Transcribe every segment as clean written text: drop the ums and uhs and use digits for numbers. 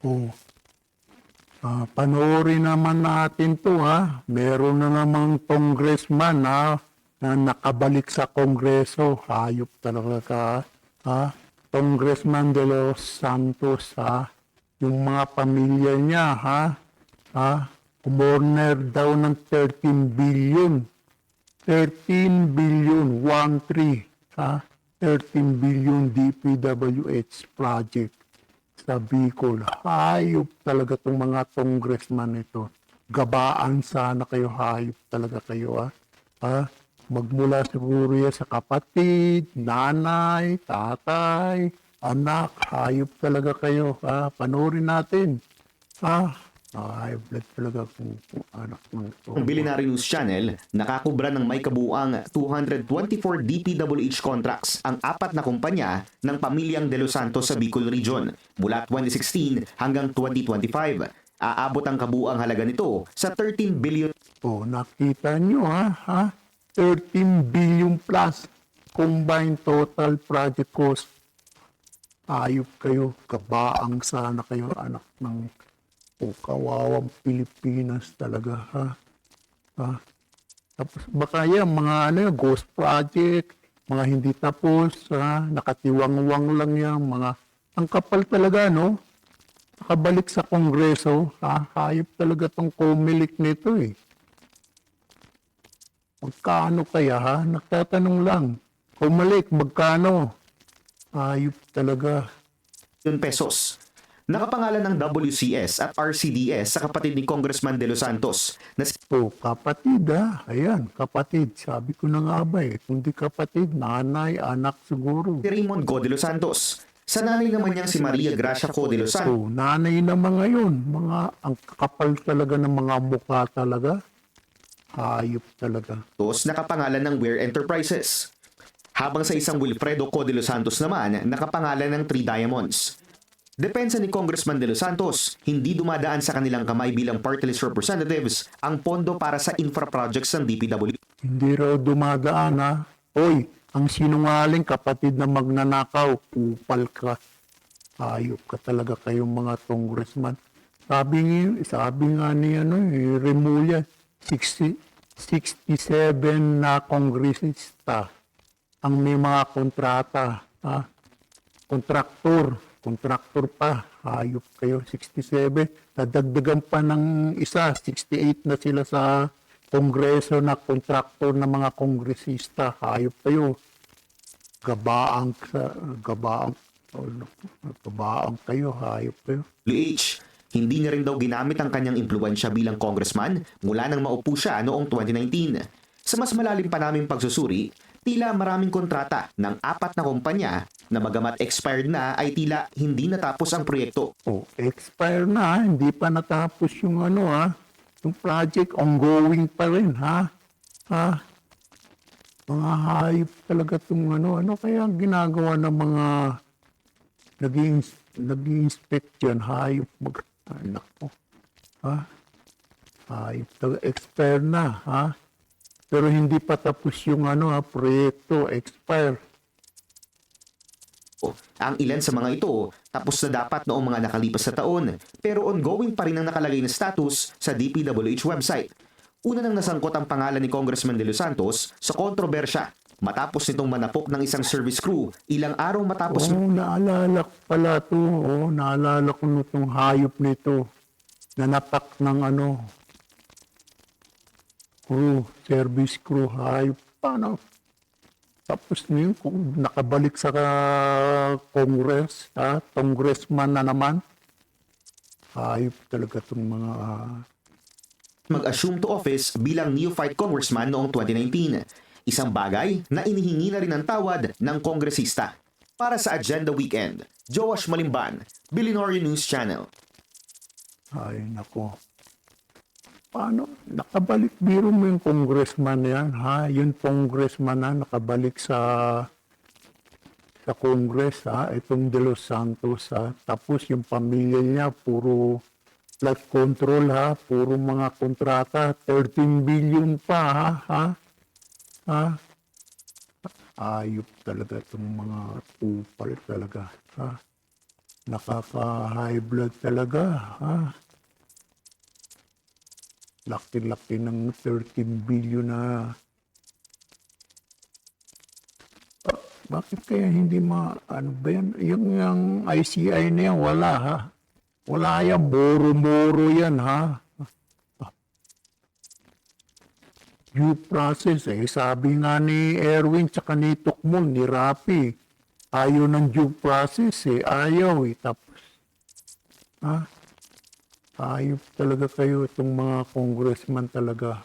Oh, panoorin naman natin to ha. Meron na namang congressman ha, na nakabalik sa kongreso. Hayop talaga ka ha. Congressman De Los Santos ha. Yung mga pamilya niya ha. Umorner daw ng 13 billion. 13 billion, 13 ha. 13 billion DPWH project sa Bicol. Hayop talaga itong mga congressman ito. Gabaan sana kayo, hayop talaga kayo ha. Magmula siguro yan sa kapatid, nanay, tatay, anak, hayop talaga kayo ha. Panoorin natin ha. High blood talaga kung anak ng ito. Ang Billionaire News Channel, nakakubra ng may kabuuang 224 DPWH contracts ang apat na kumpanya ng pamilyang De Los Santos sa Bicol Region mula 2016 hanggang 2025. Aabot ang kabuuang halaga nito sa 13 billion. Oh, nakita nyo ha? 13 billion plus combined total project cost. Ayop kayo, kabaang sana kayo, anak ng kawawang Pilipinas talaga ha. Tapos baka yan, mga ghost project, mga hindi tapos, nakatiwang-wang lang yan, mga ang kapal talaga, no? Nakabalik sa kongreso, hayop talaga tong Comelec nito eh. Magkano kaya ha? Nagtatanong lang. Comelec, magkano? Hayop talaga. Pesos. Nakapangalan ng WCS at RCDS sa kapatid ni Congressman De Los Santos na si Kapatid ayan, kapatid. Sabi ko na nga ba kung di kapatid, nanay, anak siguro. Raymond Go De Los Santos. Sa nanay naman niyang si Maria Gracia Co De Los Santos. Nanay naman ngayon, ang kakapal talaga ng mga mukha talaga. Hayop talaga. Nakapangalan ng Weir Enterprises. Habang sa isang Wilfredo Co De Los Santos naman, nakapangalan ng Three Diamonds. Depensa ni Congressman De Los Santos, hindi dumadaan sa kanilang kamay bilang party list representatives ang pondo para sa infra projects ng DPW. Hindi raw dumadaan Oy, ang sinungaling kapatid na magnanakaw, upal ka. Hayop ka talaga kayong mga congressman. Sabi nga ni Remulla, 67 na kongresista ang may mga kontrata. Kontraktor pa, hayop kayo, 67. Nadagdagan pa ng isa, 68 na sila sa kongreso na kontraktor ng mga kongresista. Hayop kayo. Gabaang kayo, hayop kayo. WH, hindi niya rin daw ginamit ang kanyang impluensya bilang congressman mula nang maupo siya noong 2019. Sa mas malalim pa naming pagsusuri, tila maraming kontrata ng apat na kumpanya na bagamat expired na ay tila hindi natapos ang proyekto. Expired na, hindi pa natapos yung yung project, ongoing pa rin Mga hayop talaga itong kaya ginagawa ng mga nag-i-inspect yan, hayop anak ko. Hayop talaga, expired na Pero hindi pa tapos yung proyekto, expire. Ang ilan sa mga ito tapos na dapat noong mga nakalipas na taon pero ongoing pa rin ang nakalagay na status sa DPWH website. Una nang nasangkot ang pangalan ni Congressman De Los Santos sa kontrobersya matapos nitong manapok ng isang service crew ilang araw matapos. Naalala ko pala ito. Naalala ko nitong hayop nito. Nanapak ng service crew, hayop. Paano? Tapos niyo, kung nakabalik sa Congress, congressman na naman, hayop talaga itong mga mag-assume to office bilang neophyte congressman noong 2019. Isang bagay na inihingi na rin ng tawad ng kongresista. Para sa Agenda Weekend, Joash Malimban, Billionaire News Channel. Ay, nako. Paano? Nakabalik, biro mo yung congressman yan, Yung congressman na nakabalik sa Congress, Itong De Los Santos, Tapos yung pamilya niya, puro flood control, Puro mga kontrata, 13 billion pa, Ayop talaga itong mga upal talaga, Nakaka-high blood talaga, ha? Laki-laki ng 13 billion na. Bakit kaya hindi ano ba yan? Yung ICI na yan, wala ha? Wala yan, boro-boro yan ha? Due process eh. Sabi nga ni Erwin tsaka ni Tukmol, ni Rapi, ayaw ng due process eh. Ayaw eh. Tapos, ha? Ayop talaga kayo itong mga congressman talaga.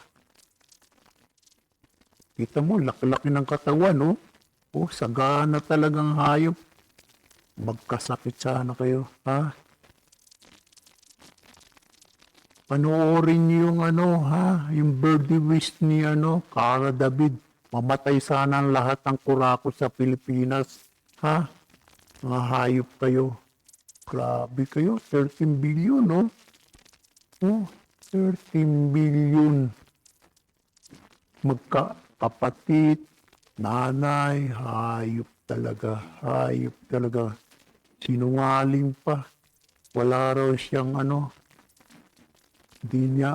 Kita mo, laki-laki ng katawan, no? Oh, sagana talagang hayop. Magkasakit sana kayo, ha? Panoorin niyo yung ano, ha? Yung birdie wish ni Cara David. Mamatay sana ang lahat ng kurako sa Pilipinas, ha? Mga hayop kayo. Grabe kayo, 13 billion, no? Oh, 13 billion. Magkakapatid, nanay, hayop talaga, hayop talaga. Sinungaling pa. Wala raw siyang di niya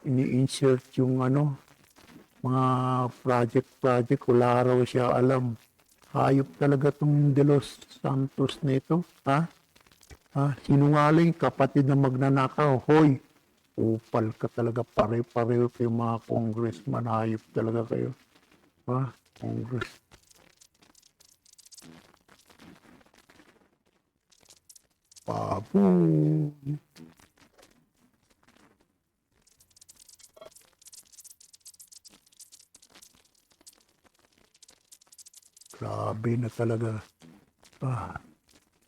ini-insert yung mga project, wala raw siya alam. Hayop talaga tong De Los Santos nito, ha? Sinungaling, kapatid na magnanakaw, hoy, upal ka talaga, pare-pareho kayo mga congressman, hayop talaga kayo. Ha? Congress. Baboy. Grabe na talaga.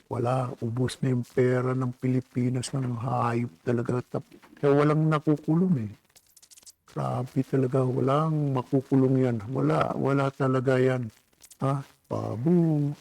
Wala, ubos na yung pera ng Pilipinas ng hayop talaga. Kaya walang nakukulong eh. Grabe talaga, walang makukulong yan. Wala talaga yan. Ha? Baboy.